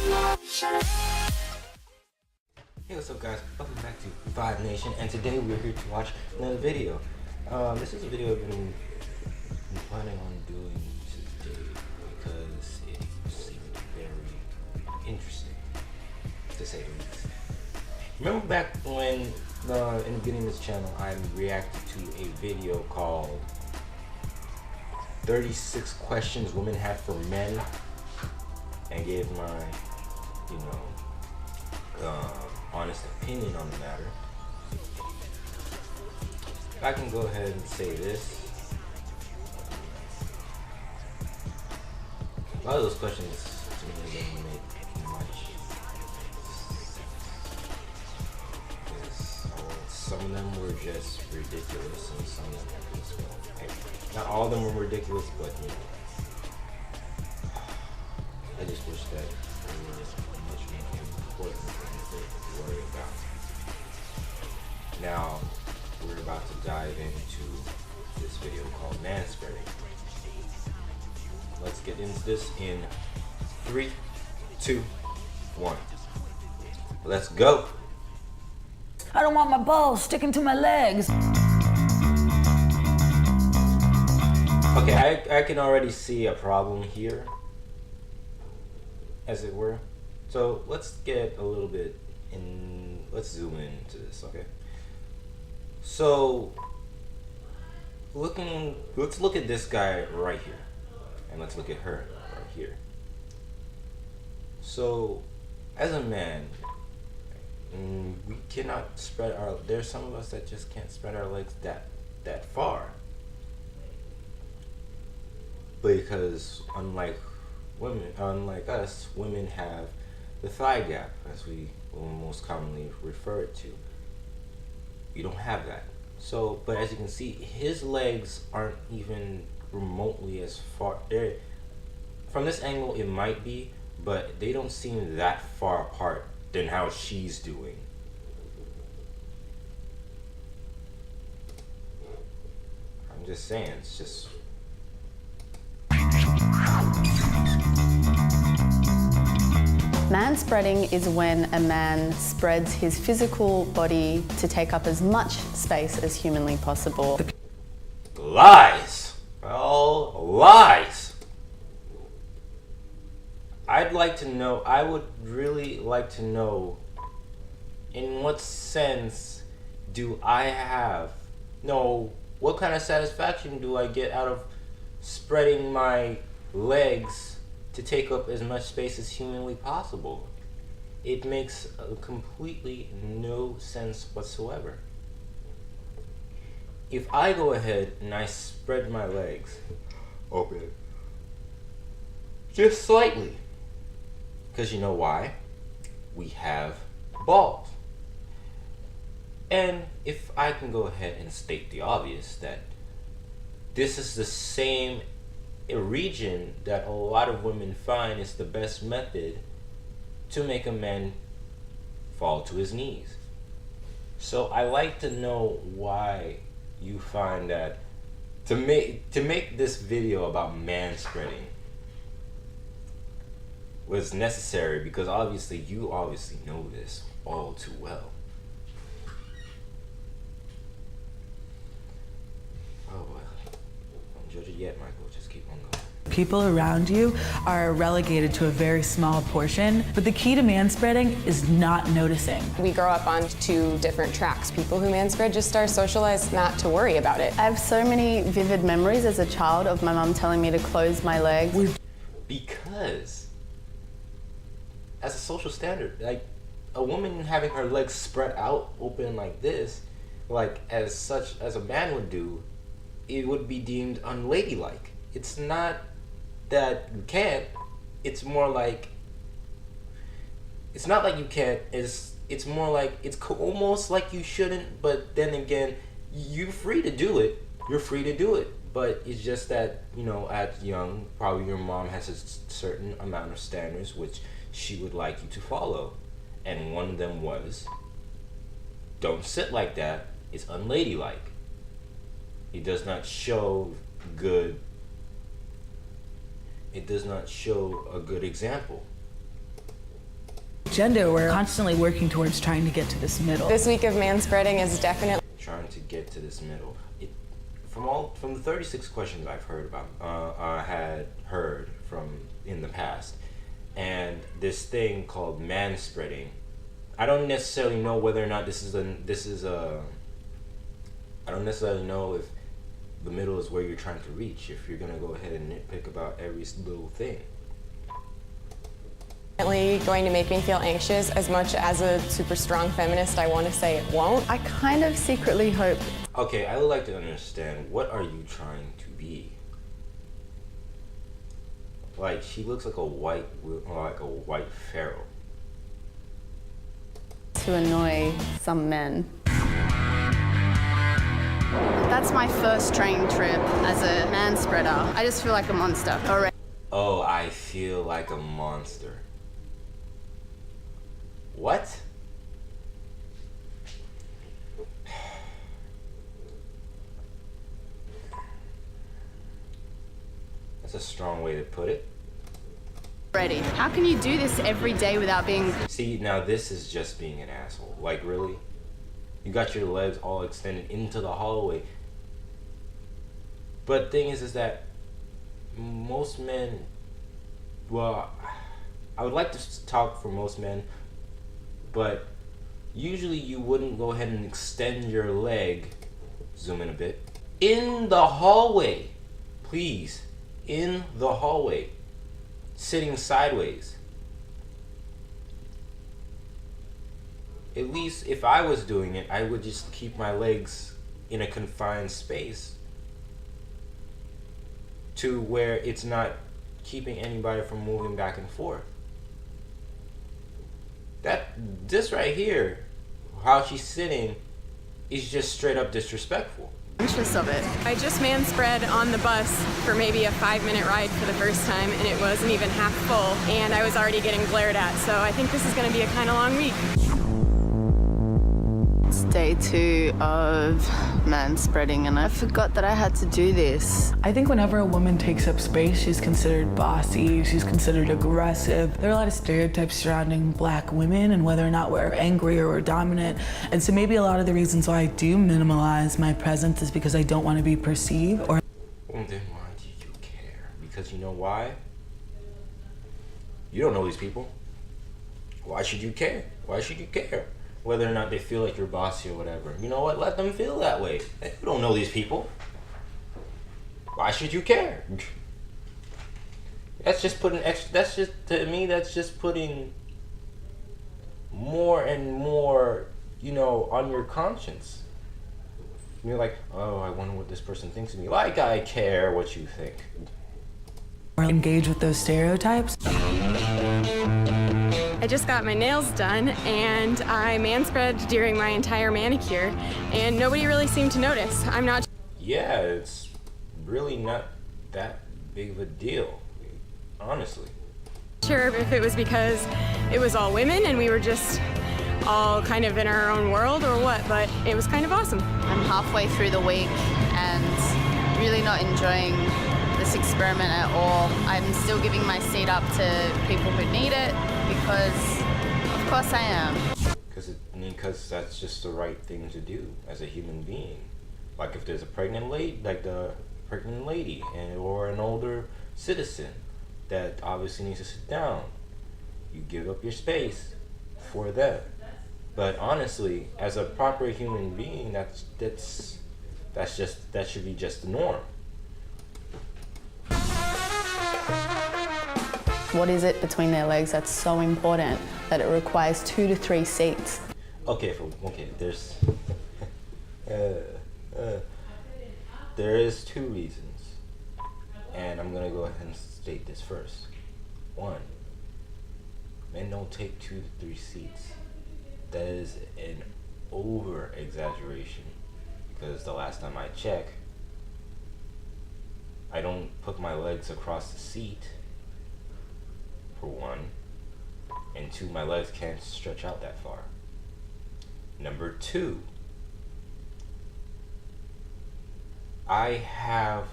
Hey, what's up guys? Welcome back to Vibe Nation, and today we're here to watch another video. This is a video I've been planning on doing today because it seemed very interesting, to say the least. Remember back when, in the beginning of this channel, I reacted to a video called 36 Questions Women Have for Men, and gave my, honest opinion on the matter. I can go ahead and say this. A lot of those questions to me don't make much sense. Some of them were just ridiculous and some of them were just, okay. Not all of them were ridiculous, but I just wish that they were much more important things to worry about. Now, we're about to dive into this video called Manspreading. Let's get into this in 3, 2, 1. Let's go. I don't want my balls sticking to my legs. Okay, I can already see a problem here, as it were. So let's get a little bit in, let's zoom into this, okay? So, let's look at this guy right here, and let's look at her right here. So, as a man, we cannot spread our, there's some of us that just can't spread our legs that far. Because unlike us, women have the thigh gap, as we will most commonly refer it to. You don't have that. So, but as you can see, his legs aren't even remotely as far there. From this angle, it might be, but they don't seem that far apart than how she's doing. I'm just saying, it's just. Manspreading is when a man spreads his physical body to take up as much space as humanly possible. Lies! Well, lies! I would really like to know, in what sense do I have, what kind of satisfaction do I get out of spreading my legs to take up as much space as humanly possible? It makes completely no sense whatsoever. If I go ahead and I spread my legs open just slightly, because you know why? We have balls. And if I can go ahead and state the obvious, that this is the same region that a lot of women find is the best method to make a man fall to his knees. So I like to know why you find that to make this video about manspreading was necessary, because obviously you know this all too well. Oh well, don't judge it yet, Michael. Just keep on going. People around you are relegated to a very small portion, but the key to manspreading is not noticing. We grow up on 2 different tracks. People who manspread just are socialized not to worry about it. I have so many vivid memories as a child of my mum telling me to close my legs. Because as a social standard, like a woman having her legs spread out open like this, like as a man would do, it would be deemed unladylike. It's not that you can't, it's more like, it's not like you can't, it's more like, it's almost like you shouldn't, but then again, you're free to do it, but it's just that, at young, probably your mom has a certain amount of standards which she would like you to follow, and one of them was, don't sit like that, it's unladylike. It does not show good, it does not show a good example. gender, we're constantly working towards trying to get to this middle. This week of manspreading is definitely Trying to get to this middle. From the 36 questions I've heard about, had heard from in the past, and this thing called manspreading, I don't necessarily know whether or not I don't necessarily know if the middle is where you're trying to reach, if you're gonna go ahead and nitpick about every little thing. going to make me feel anxious. As much as a super strong feminist, I want to say it won't. I kind of secretly hope. Okay, I would like to understand, what are you trying to be? Like, she looks like a white pharaoh. To annoy some men. That's my first training trip as a manspreader. I just feel like a monster already. Oh, I feel like a monster. What? That's a strong way to put it. Ready. How can you do this every day without being... See, now this is just being an asshole. Like, really? You got your legs all extended into the hallway. But thing is that most men, well, I would like to talk for most men, but usually you wouldn't go ahead and extend your leg, zoom in a bit, in the hallway. Please, in the hallway, sitting sideways. At least if I was doing it, I would just keep my legs in a confined space to where it's not keeping anybody from moving back and forth. This right here, how she's sitting, is just straight up disrespectful. Conscious of it. I just manspread on the bus for maybe a 5-minute ride for the first time, and it wasn't even half full, and I was already getting glared at, so I think this is going to be a kind of long week. It's day 2 of manspreading, and I forgot that I had to do this. I think whenever a woman takes up space, she's considered bossy, she's considered aggressive. There are a lot of stereotypes surrounding black women and whether or not we're angry or we're dominant. And so maybe a lot of the reasons why I do minimalize my presence is because I don't want to be perceived or... Well, then why do you care? Because you know why? You don't know these people. Why should you care? Why should you care? Whether or not they feel like you're bossy or whatever. You know what? Let them feel that way. You don't know these people. Why should you care? That's just putting extra, that's just, to me, that's just putting more and more, you know, on your conscience. You're like, oh, I wonder what this person thinks of me. Like I care what you think. or engage with those stereotypes. I just got my nails done and I manspread during my entire manicure and nobody really seemed to notice. I'm not Yeah, it's really not that big of a deal, honestly. sure if it was because it was all women and we were just all kind of in our own world or what, but it was kind of awesome. I'm halfway through the week and really not enjoying this experiment at all. I'm still giving my seat up to people who need it because, of course I am. Because that's just the right thing to do as a human being. Like if there's a pregnant lady, like the pregnant lady, or an older citizen that obviously needs to sit down, you give up your space for them. But honestly, as a proper human being, that should be just the norm. What is it between their legs that's so important that it requires 2 to 3 seats? Okay, there's there is 2 reasons, and I'm gonna go ahead and state this first. 1, men don't take 2 to 3 seats. That is an over exaggeration, because the last time I checked, I don't put my legs across the seat, for 1, and 2, my legs can't stretch out that far. Number 2, I have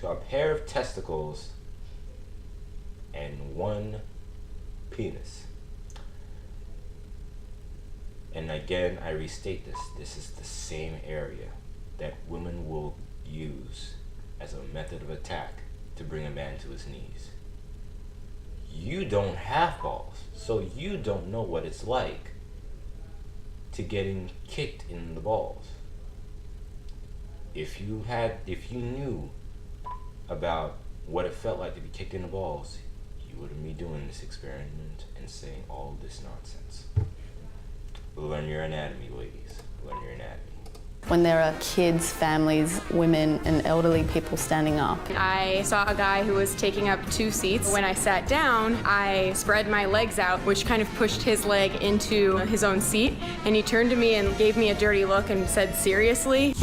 a pair of testicles and 1 penis. And again, I restate this. This is the same area that women will use as a method of attack to bring a man to his knees. You don't have balls, so you don't know what it's like to getting kicked in the balls. If you knew about what it felt like to be kicked in the balls, you wouldn't be doing this experiment and saying all this nonsense. Learn your anatomy, ladies. Learn your anatomy. When there are kids, families, women, and elderly people standing up. I saw a guy who was taking up 2 seats. When I sat down, I spread my legs out, which kind of pushed his leg into his own seat, and he turned to me and gave me a dirty look and said, "Seriously?"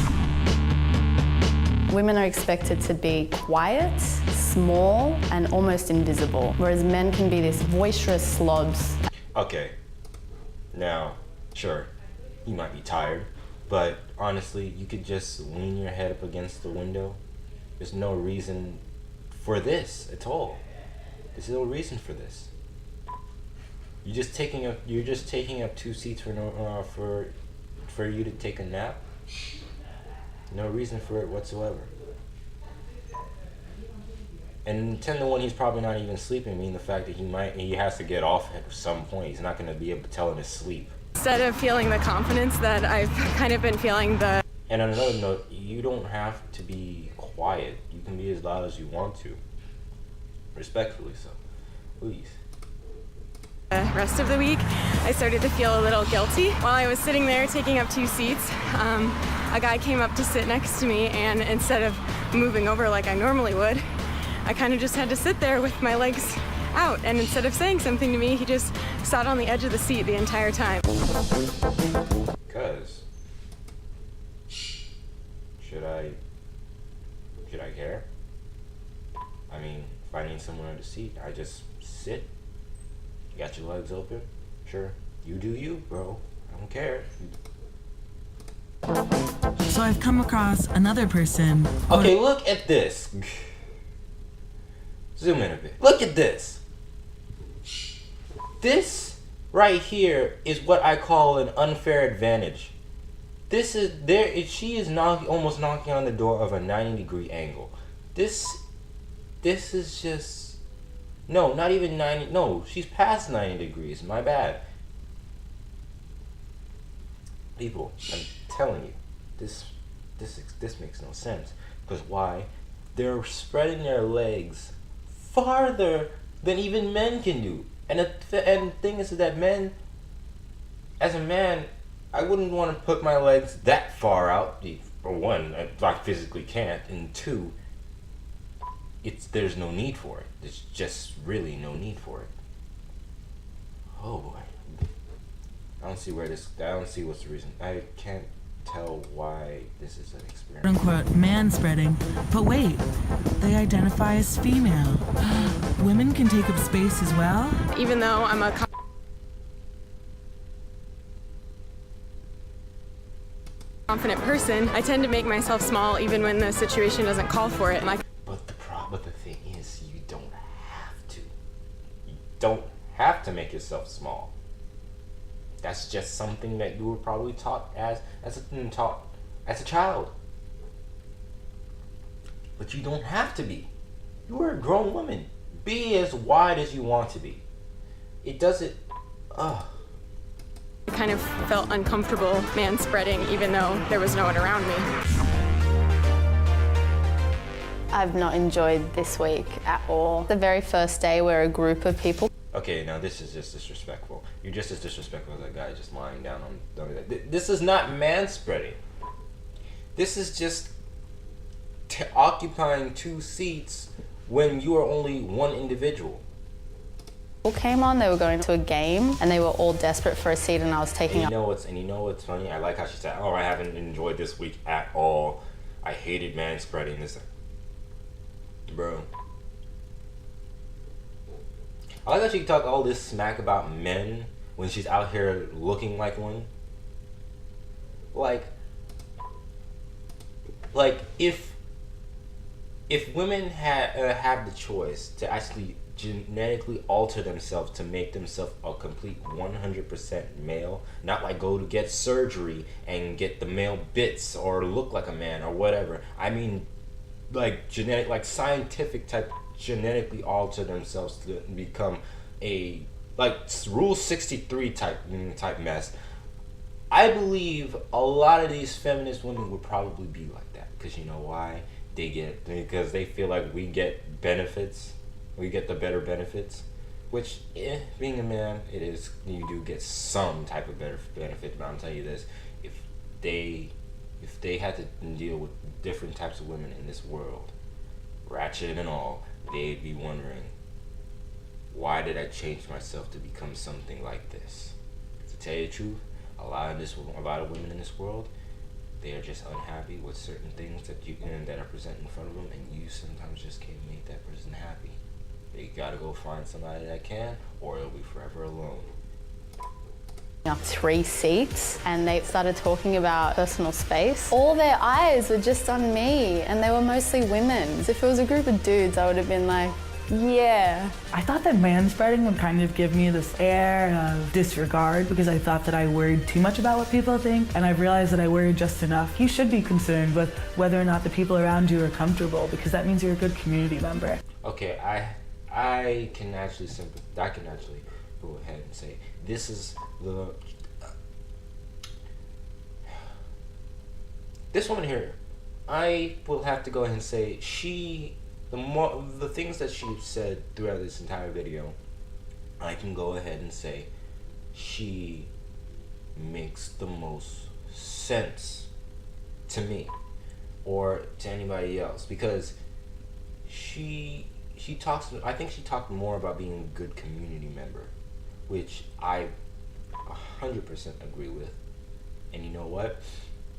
Women are expected to be quiet, small, and almost invisible, whereas men can be these boisterous slobs. Okay. Now, sure, you might be tired, but honestly, you could just lean your head up against the window. There's no reason for this at all. There's no reason for this. You're just taking up 2 seats for you to take a nap. No reason for it whatsoever. And 10 to 1, he's probably not even sleeping, meaning the fact that he has to get off at some point. He's not going to be able to tell in his sleep. Instead of feeling the confidence that I've kind of been feeling And on another note, you don't have to be quiet. You can be as loud as you want to. Respectfully so. Please. The rest of the week, I started to feel a little guilty. While I was sitting there taking up 2 seats, a guy came up to sit next to me, and instead of moving over like I normally would, I kind of just had to sit there with my legs out, and instead of saying something to me, he just sat on the edge of the seat the entire time. Cause should I care? I mean, if I need somewhere to seat, I just sit. You got your legs open? Sure. You do you, bro. I don't care. So I've come across another person. Okay, look at this. Zoom in a bit. Look at this. This right here is what I call an unfair advantage. She is almost knocking on the door of a 90-degree angle. This is just, no, not even 90, no, she's past 90 degrees, my bad. People, I'm telling you, this makes no sense. Because why? They're spreading their legs farther than even men can do. And the thing is that men, as a man, I wouldn't want to put my legs that far out. For one, I physically can't. And 2, there's no need for it. There's just really no need for it. Oh boy. I don't see what's the reason. I can't tell why this is an experiment. Quote, manspreading. But wait, they identify as female. Women can take up space as well? Even though I'm a confident person, I tend to make myself small even when the situation doesn't call for it. But the thing is, you don't have to. You don't have to make yourself small. That's just something that you were probably taught as a child. But you don't have to be. You are a grown woman. Be as wide as you want to be. It doesn't. I kind of felt uncomfortable manspreading even though there was no one around me. I've not enjoyed this week at all. The very first day we're a group of people. Okay, now this is just disrespectful. You're just as disrespectful as that guy just lying down on. This is not manspreading. This is just occupying 2 seats when you are only one individual. People came on, they were going to a game, and they were all desperate for a seat, and I was taking up. You know what's funny? I like how she said, "Oh, I haven't enjoyed this week at all. I hated manspreading this." Bro. I like how she can talk all this smack about men when she's out here looking like one. Like if women have the choice to actually genetically alter themselves to make themselves a complete 100% male, not like go to get surgery and get the male bits or look like a man or whatever. I mean, like genetic, like scientific type, genetically alter themselves to become a like Rule 63 type mess. I believe a lot of these feminist women would probably be like that, because you know why? Because they feel like we get benefits, we get the better benefits, which being a man, you do get some type of better benefit. But I'm telling you this, if they had to deal with different types of women in this world, ratchet and all, they'd be wondering, why did I change myself to become something like this? To tell you the truth, a lot of women in this world, they are just unhappy with certain things that are presented in front of them, and you sometimes just can't make that person happy. They gotta go find somebody that can, or they'll be forever alone. 3 seats, and they started talking about personal space. All their eyes were just on me, and they were mostly women. If it was a group of dudes, I would have been like, yeah. I thought that manspreading would kind of give me this air of disregard, because I thought that I worried too much about what people think, and I've realized that I worry just enough. You should be concerned with whether or not the people around you are comfortable, because that means you're a good community member. Okay, I can actually go ahead and say this is this woman here. I will have to go ahead and say the things that she said throughout this entire video, I can go ahead and say she makes the most sense to me or to anybody else, because I think she talked more about being a good community member, which I 100% agree with. And you know what?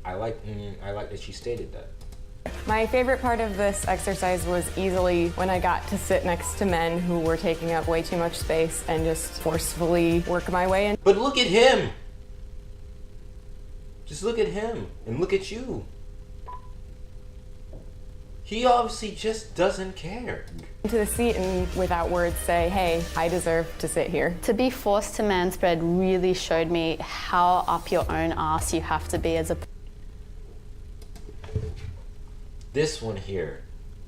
I like that she stated that. My favorite part of this exercise was easily when I got to sit next to men who were taking up way too much space and just forcefully work my way in. But look at him! Just look at him and look at you. He obviously just doesn't care. To the seat and without words say, hey, I deserve to sit here. To be forced to manspread really showed me how up your own ass you have to be as a. This one here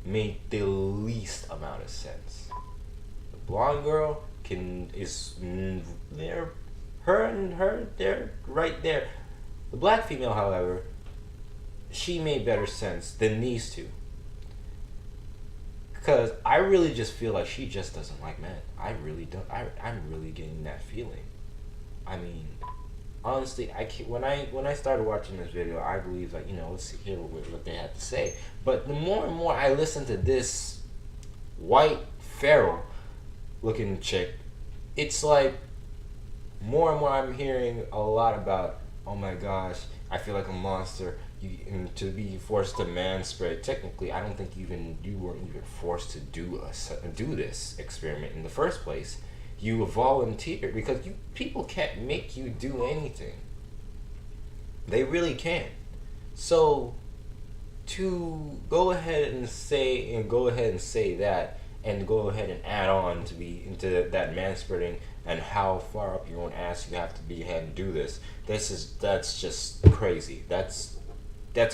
made the least amount of sense. The blonde girl they're right there. The black female, however, she made better sense than these two. Because I really just feel like she just doesn't like men. I really don't. I'm really getting that feeling. I mean, honestly, when I started watching this video, I believe, like, let's hear what they had to say. But the more and more I listen to this white feral looking chick, it's like more and more I'm hearing a lot about, oh my gosh, I feel like a monster. And to be forced to manspread, technically, I don't think you weren't even forced to do this experiment in the first place. You volunteered, because people can't make you do anything. They really can't. So to go ahead and say that, and go ahead and add on into that manspreading and how far up your own ass you have to be ahead and do this. That's just crazy. That's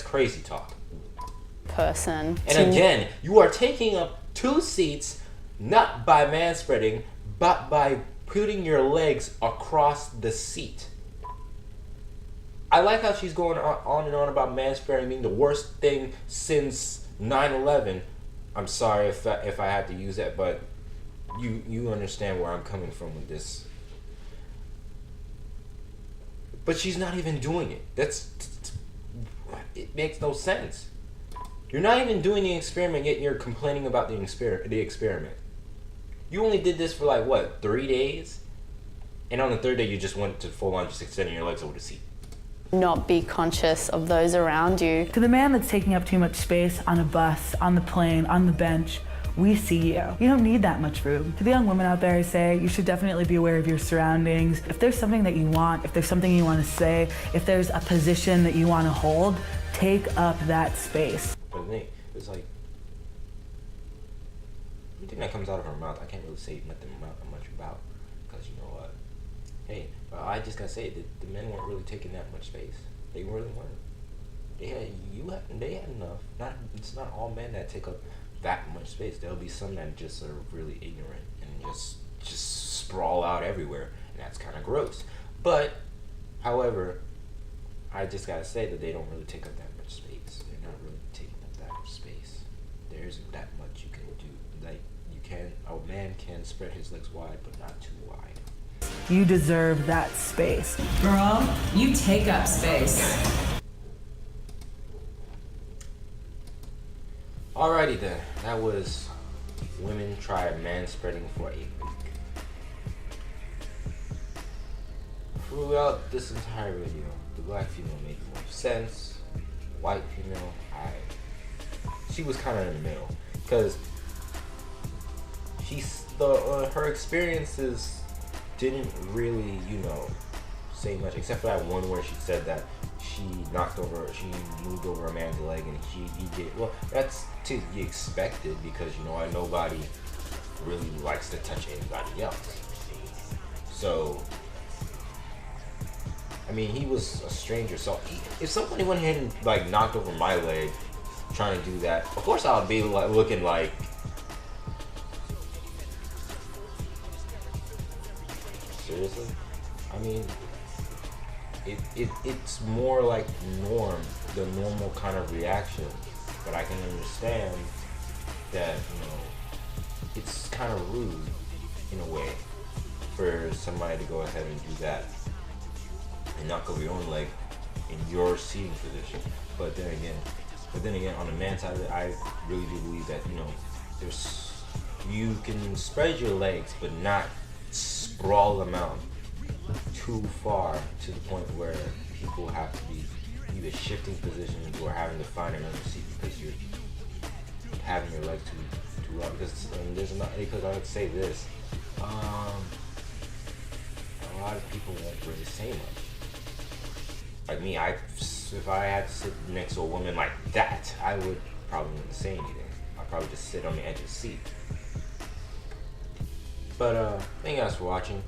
crazy talk. Person. And again, you are taking up 2 seats, not by manspreading, but by putting your legs across the seat. I like how she's going on and on about manspreading being the worst thing since 9/11. I'm sorry if I had to use that, but you understand where I'm coming from with this. But she's not even doing it. It makes no sense. You're not even doing the experiment, yet you're complaining about the experiment. You only did this for like, what, 3 days? And on the 3rd day, you just went to full on just extending your legs over the seat. Not be conscious of those around you. To the man that's taking up too much space on a bus, on the plane, on the bench, we see you. You don't need that much room. To the young women out there, I say you should definitely be aware of your surroundings. If there's something that you want, if there's something you want to say, if there's a position that you want to hold, take up that space. But it's like, anything that comes out of her mouth, I can't really say nothing much about, because you know what? Hey, but I just gotta say that the men weren't really taking that much space. They really weren't. They had enough. It's not all men that take up that much space. There'll be some that just are really ignorant and just sprawl out everywhere, and that's kind of gross. But, however, I just gotta say that they don't really take up that much space. They're not really taking up that much space. There isn't that much you can do. Like, a man can spread his legs wide, but not too wide. You deserve that space. Girl, you take up space. Alrighty then, that was women try manspreading for a week. Throughout this entire video, the black female made the most sense. The white female, she was kind of in the middle, because her experiences didn't really, say much, except for that one where she said that she moved over a man's leg and he did. Well, that's to be expected, because nobody really likes to touch anybody else. So, I mean, he was a stranger. So if somebody went ahead and knocked over my leg trying to do that, of course I would be looking like, seriously? I mean, it's more like the normal kind of reaction, but I can understand that, it's kind of rude in a way for somebody to go ahead and do that and knock over your own leg in your seating position. But then again, on the man's side of it, I really do believe that, you can spread your legs, but not sprawl them out too far to the point where people have to be either shifting positions or having to find another seat because you're having your legs too long. Because I would say this, a lot of people won't really say much. Like me, if I had to sit next to a woman like that, I would probably wouldn't say anything. I'd probably just sit on the edge of the seat. But thank you guys for watching.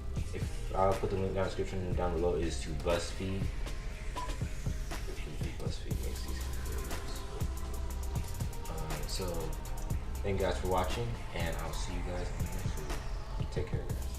I'll put the link down in the description down below. Is to BuzzFeed. BuzzFeed makes these videos. So thank you guys for watching, and I'll see you guys in the next video. Take care, guys.